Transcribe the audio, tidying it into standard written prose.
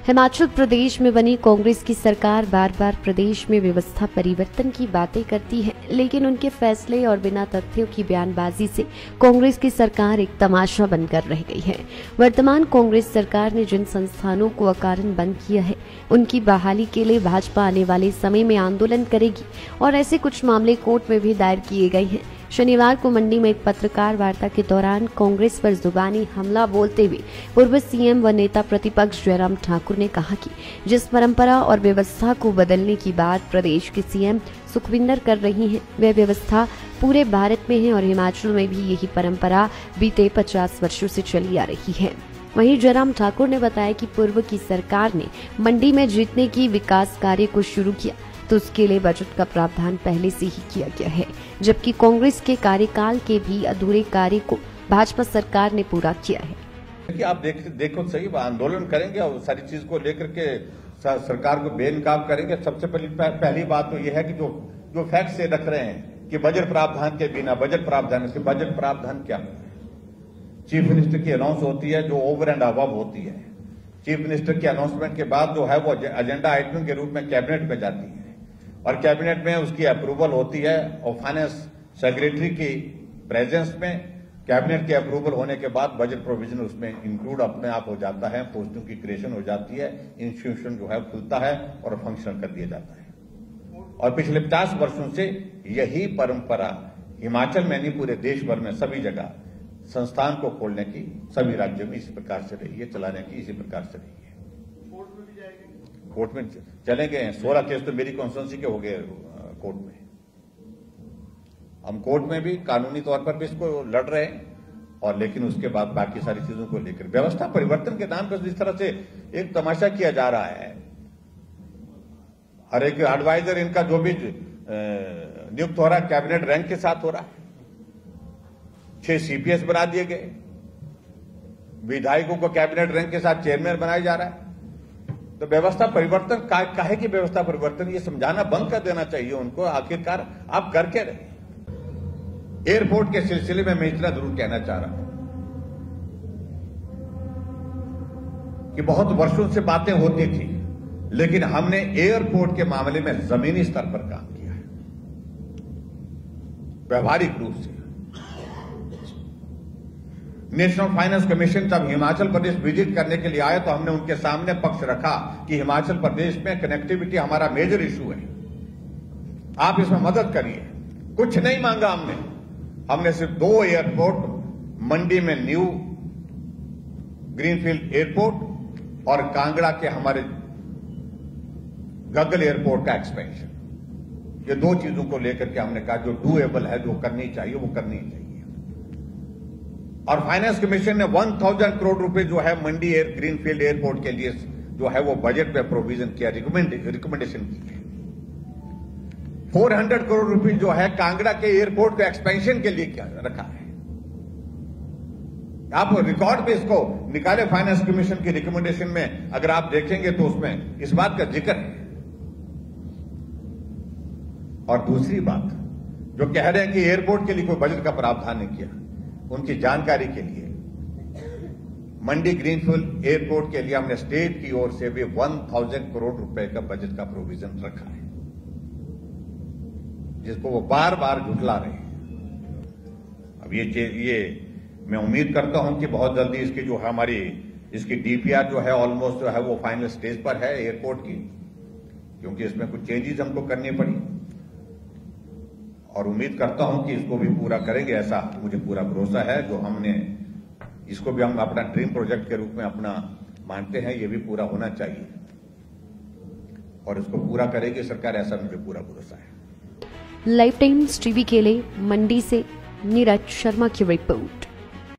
हिमाचल प्रदेश में बनी कांग्रेस की सरकार बार बार प्रदेश में व्यवस्था परिवर्तन की बातें करती है, लेकिन उनके फैसले और बिना तथ्यों की बयानबाजी से कांग्रेस की सरकार एक तमाशा बनकर रह गई है। वर्तमान कांग्रेस सरकार ने जिन संस्थानों को अकारण बंद किया है, उनकी बहाली के लिए भाजपा आने वाले समय में आंदोलन करेगी और ऐसे कुछ मामले कोर्ट में भी दायर किए गए हैं। शनिवार को मंडी में एक पत्रकार वार्ता के दौरान कांग्रेस पर जुबानी हमला बोलते हुए पूर्व सीएम व नेता प्रतिपक्ष जयराम ठाकुर ने कहा कि जिस परंपरा और व्यवस्था को बदलने की बात प्रदेश के सीएम सुखविंदर कर रही हैं, वह व्यवस्था पूरे भारत में है और हिमाचल में भी यही परंपरा बीते 50 वर्षों से चली आ रही है। वहीं जयराम ठाकुर ने बताया कि पूर्व की सरकार ने मंडी में जीतने की विकास कार्य को शुरू किया तो उसके लिए बजट का प्रावधान पहले से ही किया गया है, जबकि कांग्रेस के कार्यकाल के भी अधूरे कार्य को भाजपा सरकार ने पूरा किया है। देखिए, आप देखो सही, आंदोलन करेंगे और सारी चीज को लेकर के सरकार को बेनकाब करेंगे। सबसे पहली बात तो यह है कि जो फैक्ट से रख रहे हैं कि बजट प्रावधान के बिना बजट प्रावधान क्या है? चीफ मिनिस्टर की अनाउंस होती है जो ओवर एंड अबव होती है। चीफ मिनिस्टर की अनाउंसमेंट के बाद जो है वो एजेंडा आइटम के रूप में कैबिनेट में जाती है और कैबिनेट में उसकी अप्रूवल होती है और फाइनेंस सेक्रेटरी की प्रेजेंस में कैबिनेट के अप्रूवल होने के बाद बजट प्रोविजन उसमें इंक्लूड अपने आप हो जाता है, पोस्टों की क्रिएशन हो जाती है, इंस्टीट्यूशन जो है खुलता है और फंक्शन कर दिया जाता है। और पिछले 50 वर्षों से यही परंपरा हिमाचल में नहीं पूरे देश भर में सभी जगह संस्थान को खोलने की सभी राज्यों में इसी प्रकार से रही है, चलाने की इसी प्रकार से रही है। कोर्ट में चले गए 16 केस तो मेरी कॉन्स्टिट्यूंसी के हो गए कोर्ट में। हम कोर्ट में भी कानूनी तौर पर भी इसको लड़ रहे हैं और लेकिन उसके बाद बाकी सारी चीजों को लेकर व्यवस्था परिवर्तन के नाम पर जिस तरह से एक तमाशा किया जा रहा है, हर एक एडवाइजर इनका जो भी नियुक्त हो रहा है कैबिनेट रैंक के साथ हो रहा है। 6 सीपीएस बना दिए गए, विधायकों को कैबिनेट रैंक के साथ चेयरमैन बनाया जा रहा है। तो व्यवस्था परिवर्तन काहे की व्यवस्था परिवर्तन, ये समझाना बंद कर देना चाहिए उनको। आखिरकार आप कर क्या रहे? एयरपोर्ट के सिलसिले में मैं इतना जरूर कहना चाह रहा हूं कि बहुत वर्षों से बातें होती थी, लेकिन हमने एयरपोर्ट के मामले में जमीनी स्तर पर काम किया है, व्यवहारिक रूप से। नेशनल फाइनेंस कमीशन जब हिमाचल प्रदेश विजिट करने के लिए आए तो हमने उनके सामने पक्ष रखा कि हिमाचल प्रदेश में कनेक्टिविटी हमारा मेजर इशू है, आप इसमें मदद करिए। कुछ नहीं मांगा हमने सिर्फ 2 एयरपोर्ट, मंडी में न्यू ग्रीनफील्ड एयरपोर्ट और कांगड़ा के हमारे गगल एयरपोर्ट का एक्सपेंशन, ये 2 चीजों को लेकर के हमने कहा जो डूएबल है, जो करनी चाहिए वो करनी चाहिए। और फाइनेंस कमीशन ने 1000 करोड़ रुपए जो है मंडी ग्रीनफील्ड एयरपोर्ट के लिए जो है वो बजट में प्रोविजन किया, रिकमेंडेशन की है। 400 करोड़ रुपए जो है कांगड़ा के एयरपोर्ट के एक्सपेंशन के लिए क्या रखा है। आप रिकॉर्ड पे इसको निकाले, फाइनेंस कमीशन की रिकमेंडेशन में अगर आप देखेंगे तो उसमें इस बात का जिक्र है। और दूसरी बात जो कह रहे हैं कि एयरपोर्ट के लिए कोई बजट का प्रावधान नहीं किया, उनकी जानकारी के लिए मंडी ग्रीनफील्ड एयरपोर्ट के लिए हमने स्टेट की ओर से भी 1000 करोड़ रुपए का बजट का प्रोविजन रखा है, जिसको वो बार बार झुठला रहे हैं। अब ये मैं उम्मीद करता हूं कि बहुत जल्दी इसकी जो है हमारी इसकी डीपीआर जो है ऑलमोस्ट जो है वो फाइनल स्टेज पर है एयरपोर्ट की, क्योंकि इसमें कुछ चेंजेस हमको करनी पड़ी और उम्मीद करता हूं कि इसको भी पूरा करेंगे, ऐसा मुझे पूरा भरोसा है। जो हमने इसको भी हम अपना ड्रीम प्रोजेक्ट के रूप में अपना मानते हैं, ये भी पूरा होना चाहिए और इसको पूरा करेगी सरकार, ऐसा मुझे पूरा भरोसा है। लाइफ टाइम्स टीवी के लिए मंडी से नीरज शर्मा की रिपोर्ट।